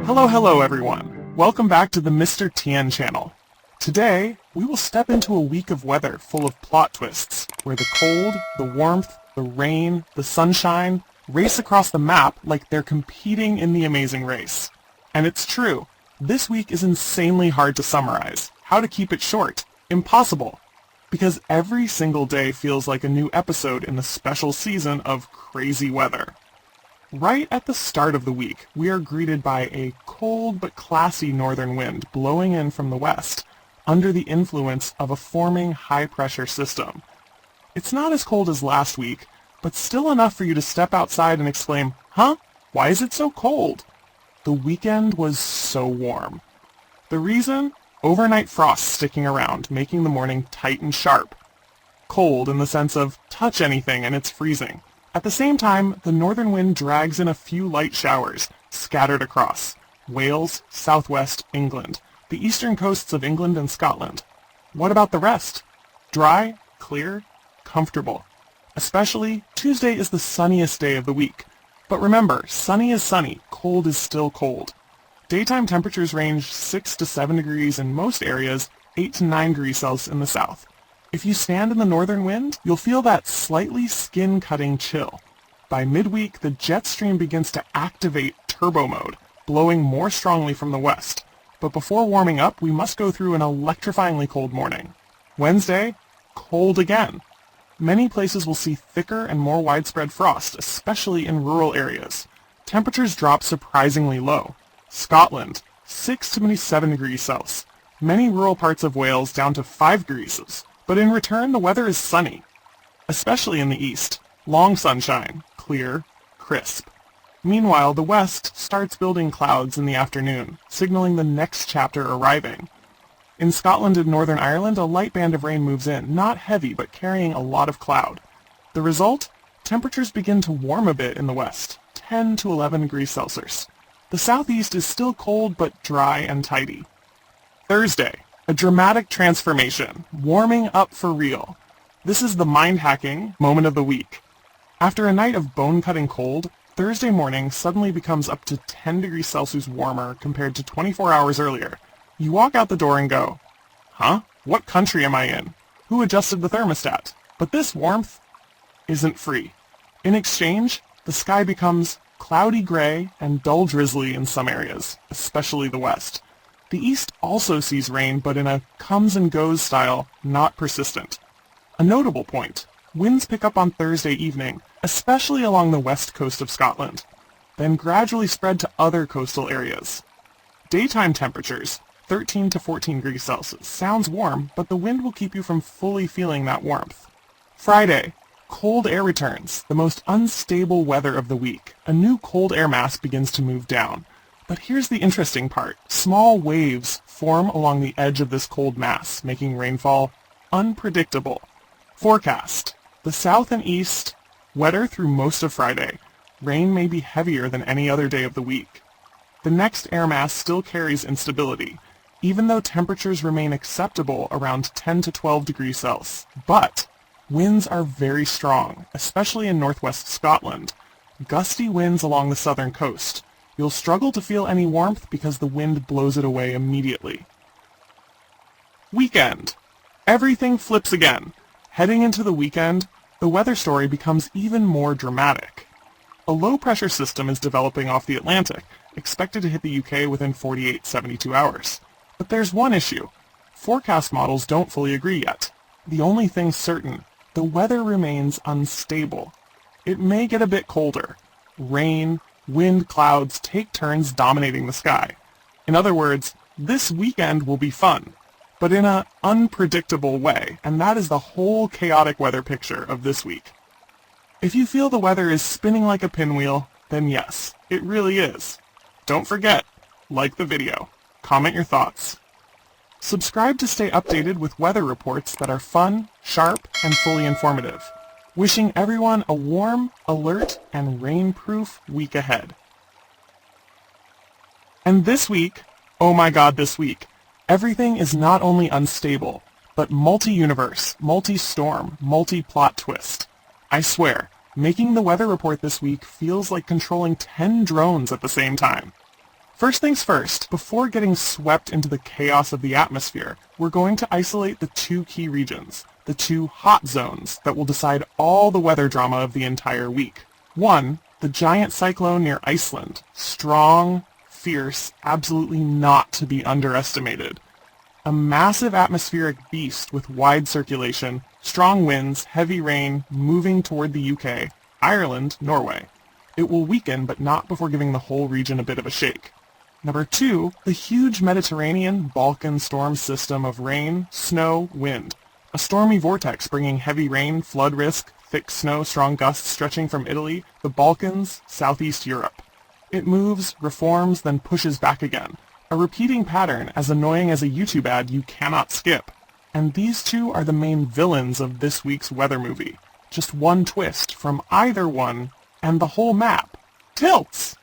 Hello everyone. Welcome back to the Mr. Tien channel. Today, we will step into a week of weather full of plot twists, where the cold, the warmth, the rain, the sunshine race across the map like they're competing in the amazing race. And it's true, this week is insanely hard to summarize. How to keep it short? Impossible. Because every single day feels like a new episode in the special season of crazy weather. Right at the start of the week, we are greeted by a cold but classy northern wind blowing in from the west, under the influence of a forming high-pressure system. It's not as cold as last week, but still enough for you to step outside and exclaim, "Huh? Why is it so cold?" The weekend was so warm. The reason? Overnight frost sticking around, making the morning tight and sharp. Cold in the sense of touch anything and it's freezing. At the same time, the northern wind drags in a few light showers, scattered across Wales, southwest England, the eastern coasts of England and Scotland. What about the rest? Dry, clear, comfortable. Especially, Tuesday is the sunniest day of the week. But remember, sunny is sunny, cold is still cold. Daytime temperatures range 6 to 7 degrees in most areas, 8 to 9 degrees Celsius in the south. If you stand in the northern wind, you'll feel that slightly skin-cutting chill. By midweek, the jet stream begins to activate turbo mode, blowing more strongly from the west. But before warming up, we must go through an electrifyingly cold morning. Wednesday, cold again. Many places will see thicker and more widespread frost, especially in rural areas. Temperatures drop surprisingly low. Scotland, 6 to 7 degrees Celsius. Many rural parts of Wales down to 5 degrees Celsius. But in return, the weather is sunny, especially in the east. Long sunshine, clear, crisp. Meanwhile, the west starts building clouds in the afternoon, signaling the next chapter arriving. In Scotland and Northern Ireland, a light band of rain moves in, not heavy, but carrying a lot of cloud. The result? Temperatures begin to warm a bit in the west, 10 to 11 degrees Celsius. The southeast is still cold, but dry and tidy. Thursday. A dramatic transformation, warming up for real. This is the mind-hacking moment of the week. After a night of bone-cutting cold, Thursday morning suddenly becomes up to 10 degrees Celsius warmer compared to 24 hours earlier. You walk out the door and go, "Huh? What country am I in? Who adjusted the thermostat?" But this warmth isn't free. In exchange, the sky becomes cloudy gray and dull drizzly in some areas, especially the west. The east also sees rain, but in a comes-and-goes style, not persistent. A notable point, winds pick up on Thursday evening, especially along the west coast of Scotland, then gradually spread to other coastal areas. Daytime temperatures, 13 to 14 degrees Celsius, sounds warm, but the wind will keep you from fully feeling that warmth. Friday, cold air returns, the most unstable weather of the week. A new cold air mass begins to move down. But here's the interesting part. Small waves form along the edge of this cold mass, making rainfall unpredictable. Forecast. The south and east, wetter through most of Friday. Rain may be heavier than any other day of the week. The next air mass still carries instability, even though temperatures remain acceptable around 10 to 12 degrees Celsius. But winds are very strong, especially in northwest Scotland. Gusty winds along the southern coast. You'll struggle to feel any warmth because the wind blows it away immediately. Weekend. Everything flips again. Heading into the weekend, the weather story becomes even more dramatic. A low-pressure system is developing off the Atlantic, expected to hit the UK within 48-72 hours. But there's one issue. Forecast models don't fully agree yet. The only thing certain, the weather remains unstable. It may get a bit colder. Rain, wind, clouds take turns dominating the sky. In other words, this weekend will be fun, but in an unpredictable way, and that is the whole chaotic weather picture of this week. If you feel the weather is spinning like a pinwheel, then yes, it really is. Don't forget, like the video, comment your thoughts. Subscribe to stay updated with weather reports that are fun, sharp, and fully informative. Wishing everyone a warm, alert, and rain-proof week ahead. And this week, oh my god, this week, everything is not only unstable, but multi-universe, multi-storm, multi-plot twist. I swear, making the weather report this week feels like controlling 10 drones at the same time. First things first, before getting swept into the chaos of the atmosphere, we're going to isolate the two key regions, the two hot zones that will decide all the weather drama of the entire week. One, the giant cyclone near Iceland. Strong, fierce, absolutely not to be underestimated. A massive atmospheric beast with wide circulation, strong winds, heavy rain, moving toward the UK, Ireland, Norway. It will weaken, but not before giving the whole region a bit of a shake. Number 2, the huge Mediterranean Balkan storm system of rain, snow, wind. A stormy vortex bringing heavy rain, flood risk, thick snow, strong gusts stretching from Italy, the Balkans, southeast Europe. It moves, reforms, then pushes back again. A repeating pattern as annoying as a YouTube ad you cannot skip. And these two are the main villains of this week's weather movie. Just one twist from either one, and the whole map tilts.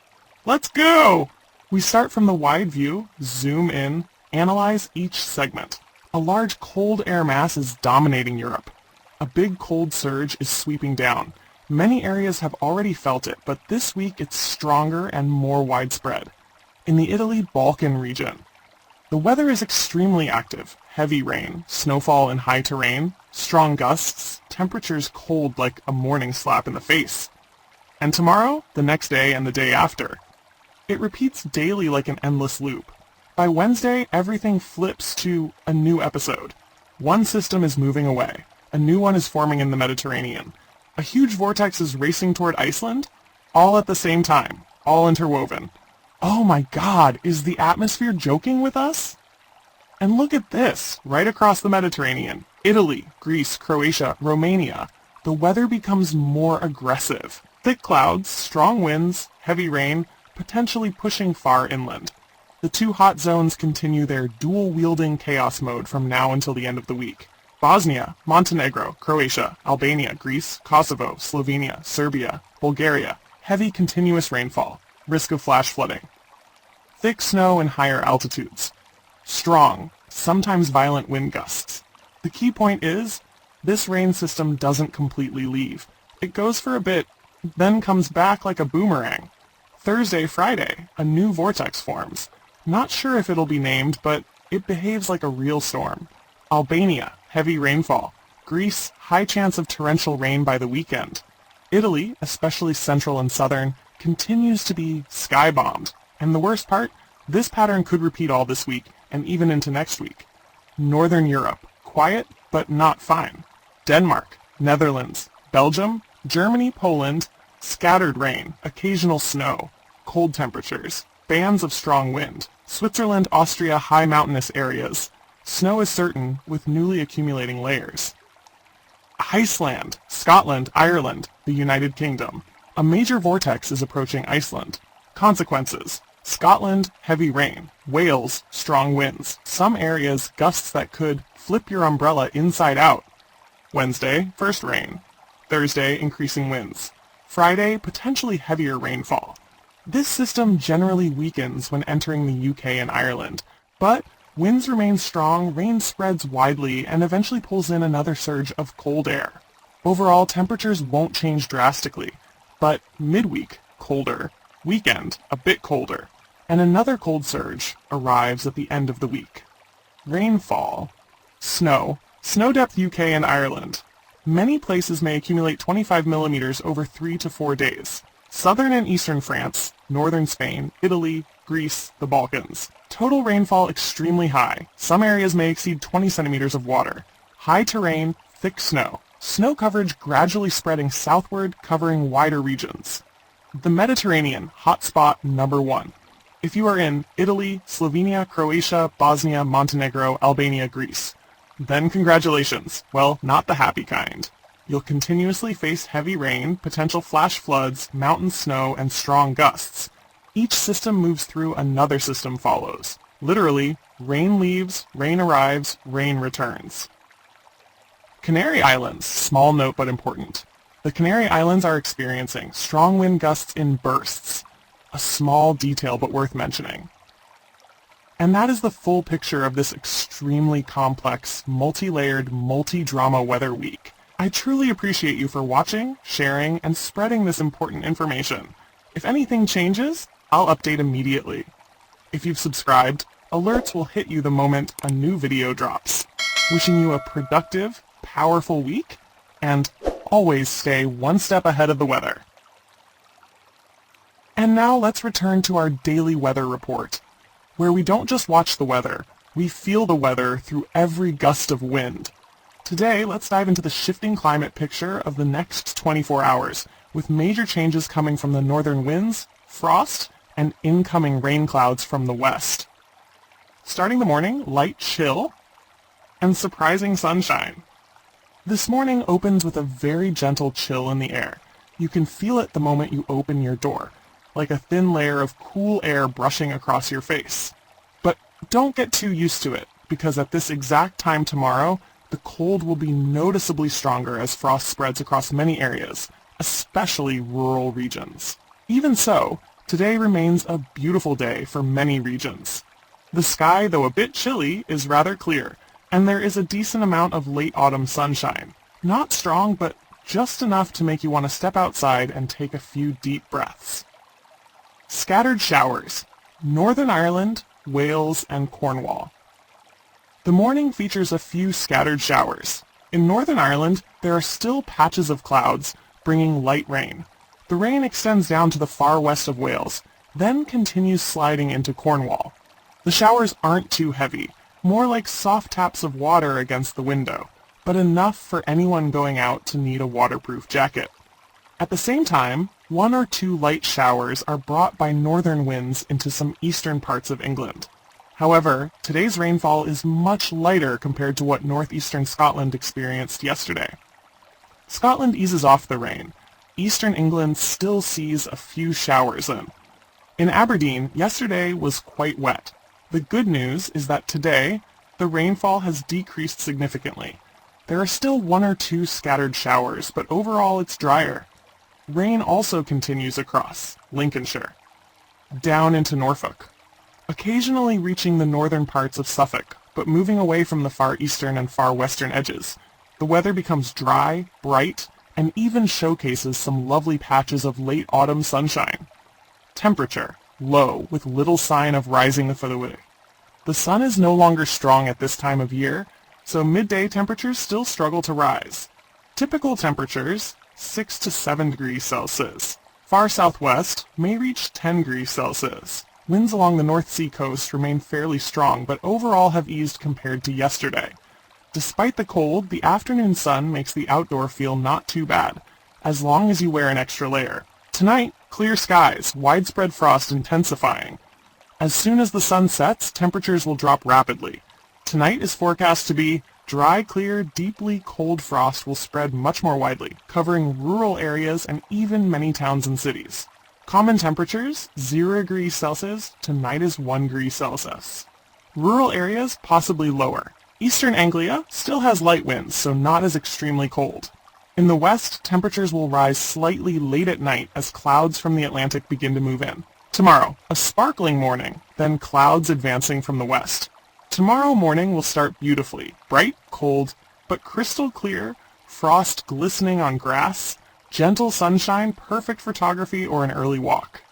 Let's go! We start from the wide view, zoom in, analyze each segment. A large cold air mass is dominating Europe. A big cold surge is sweeping down. Many areas have already felt it, but this week it's stronger and more widespread. In the Italy-Balkan region, the weather is extremely active. Heavy rain, snowfall in high terrain, strong gusts, temperatures cold like a morning slap in the face. And tomorrow, the next day, and the day after. It repeats daily like an endless loop. By Wednesday, everything flips to a new episode. One system is moving away. A new one is forming in the Mediterranean. A huge vortex is racing toward Iceland, all at the same time, all interwoven. Oh my God, is the atmosphere joking with us? And look at this, right across the Mediterranean. Italy, Greece, Croatia, Romania. The weather becomes more aggressive. Thick clouds, strong winds, heavy rain, potentially pushing far inland. The two hot zones continue their dual-wielding chaos mode from now until the end of the week. Bosnia, Montenegro, Croatia, Albania, Greece, Kosovo, Slovenia, Serbia, Bulgaria. Heavy continuous rainfall. Risk of flash flooding. Thick snow in higher altitudes. Strong, sometimes violent wind gusts. The key point is, this rain system doesn't completely leave. It goes for a bit, then comes back like a boomerang. Thursday, Friday, a new vortex forms. Not sure if it'll be named, but it behaves like a real storm. Albania, heavy rainfall. Greece, high chance of torrential rain by the weekend. Italy, especially central and southern, continues to be sky-bombed. And the worst part, this pattern could repeat all this week, and even into next week. Northern Europe, quiet, but not fine. Denmark, Netherlands, Belgium, Germany, Poland, scattered rain, occasional snow, cold temperatures, bands of strong wind. Switzerland, Austria, high mountainous areas. Snow is certain, with newly accumulating layers. Iceland, Scotland, Ireland, the United Kingdom. A major vortex is approaching Iceland. Consequences: Scotland, heavy rain. Wales, strong winds. Some areas, gusts that could flip your umbrella inside out. Wednesday, first rain. Thursday, increasing winds. Friday, potentially heavier rainfall. This system generally weakens when entering the UK and Ireland, but winds remain strong, rain spreads widely, and eventually pulls in another surge of cold air. Overall, temperatures won't change drastically, but midweek, colder. Weekend, a bit colder. And another cold surge arrives at the end of the week. Rainfall. Snow. Snow depth UK and Ireland. Many places may accumulate 25 millimeters over 3 to 4 days. Southern and eastern France, northern Spain, Italy, Greece, the Balkans. Total rainfall extremely high. Some areas may exceed 20 centimeters of water. High terrain, thick snow. Snow coverage gradually spreading southward, covering wider regions. The Mediterranean, hotspot number 1. If you are in Italy, Slovenia, Croatia, Bosnia, Montenegro, Albania, Greece, then congratulations. Well, not the happy kind. You'll continuously face heavy rain, potential flash floods, mountain snow, and strong gusts. Each system moves through, another system follows. Literally, rain leaves, rain arrives, rain returns. Canary Islands, small note but important. The Canary Islands are experiencing strong wind gusts in bursts. A small detail but worth mentioning. And that is the full picture of this extremely complex, multi-layered, multi-drama weather week. I truly appreciate you for watching, sharing, and spreading this important information. If anything changes, I'll update immediately. If you've subscribed, alerts will hit you the moment a new video drops. Wishing you a productive, powerful week, and always stay one step ahead of the weather. And now let's return to our daily weather report, where we don't just watch the weather, we feel the weather through every gust of wind. Today, let's dive into the shifting climate picture of the next 24 hours, with major changes coming from the northern winds, frost, and incoming rain clouds from the west. Starting the morning, light chill and surprising sunshine. This morning opens with a very gentle chill in the air. You can feel it the moment you open your door, like a thin layer of cool air brushing across your face. But don't get too used to it, because at this exact time tomorrow, the cold will be noticeably stronger as frost spreads across many areas, especially rural regions. Even so, today remains a beautiful day for many regions. The sky, though a bit chilly, is rather clear, and there is a decent amount of late autumn sunshine. Not strong, but just enough to make you want to step outside and take a few deep breaths. Scattered showers. Northern Ireland, Wales, and Cornwall. The morning features a few scattered showers. In Northern Ireland, there are still patches of clouds, bringing light rain. The rain extends down to the far west of Wales, then continues sliding into Cornwall. The showers aren't too heavy, more like soft taps of water against the window, but enough for anyone going out to need a waterproof jacket. At the same time, one or two light showers are brought by northern winds into some eastern parts of England. However, today's rainfall is much lighter compared to what northeastern Scotland experienced yesterday. Scotland eases off the rain. Eastern England still sees a few showers in. In Aberdeen, yesterday was quite wet. The good news is that today, the rainfall has decreased significantly. There are still one or two scattered showers, but overall it's drier. Rain also continues across Lincolnshire, down into Norfolk, occasionally reaching the northern parts of Suffolk, but moving away from the far eastern and far western edges. The weather becomes dry, bright, and even showcases some lovely patches of late autumn sunshine. Temperature, low, with little sign of rising for the day. The sun is no longer strong at this time of year, so midday temperatures still struggle to rise. Typical temperatures, 6 to 7 degrees Celsius. Far southwest may reach 10 degrees Celsius. Winds along the North Sea coast remain fairly strong, but overall have eased compared to yesterday. Despite the cold, the afternoon sun makes the outdoor feel not too bad, as long as you wear an extra layer. Tonight, clear skies, widespread frost intensifying. As soon as the sun sets, temperatures will drop rapidly. Tonight is forecast to be dry, clear, deeply cold frost will spread much more widely, covering rural areas and even many towns and cities. Common temperatures, 0 degrees Celsius to -1 degree Celsius. Rural areas possibly lower. Eastern Anglia still has light winds, so not as extremely cold. In the west, temperatures will rise slightly late at night as clouds from the Atlantic begin to move in. Tomorrow, a sparkling morning, then clouds advancing from the west. Tomorrow morning will start beautifully, bright, cold, but crystal clear, frost glistening on grass, gentle sunshine, perfect photography or an early walk.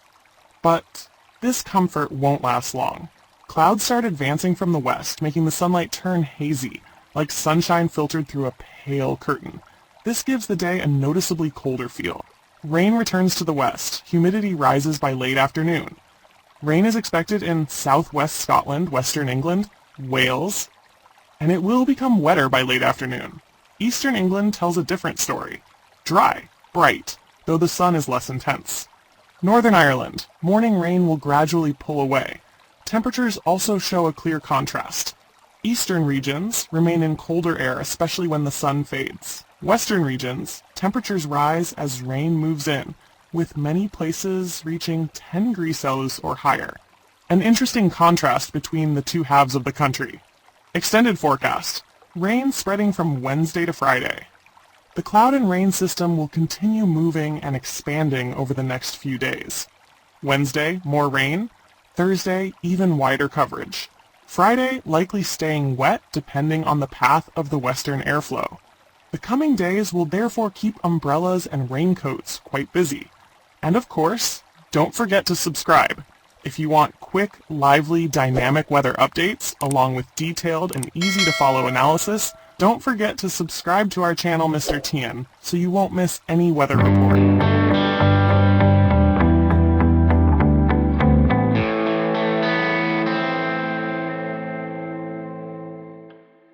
But this comfort won't last long. Clouds start advancing from the west, making the sunlight turn hazy, like sunshine filtered through a pale curtain. This gives the day a noticeably colder feel. Rain returns to the west. Humidity rises by late afternoon. Rain is expected in southwest Scotland, western England, Wales, and it will become wetter by late afternoon. Eastern England tells a different story. Dry, bright, though the sun is less intense. Northern Ireland, morning rain will gradually pull away. Temperatures also show a clear contrast. Eastern regions remain in colder air, especially when the sun fades. Western regions, temperatures rise as rain moves in, with many places reaching 10 degrees Celsius or higher. An interesting contrast between the two halves of the country. Extended forecast. Rain spreading from Wednesday to Friday. The cloud and rain system will continue moving and expanding over the next few days. Wednesday, more rain. Thursday, even wider coverage. Friday, likely staying wet depending on the path of the western airflow. The coming days will therefore keep umbrellas and raincoats quite busy. And of course, don't forget to subscribe. If you want quick, lively, dynamic weather updates, along with detailed and easy-to-follow analysis, don't forget to subscribe to our channel, Mr. Tien, so you won't miss any weather report.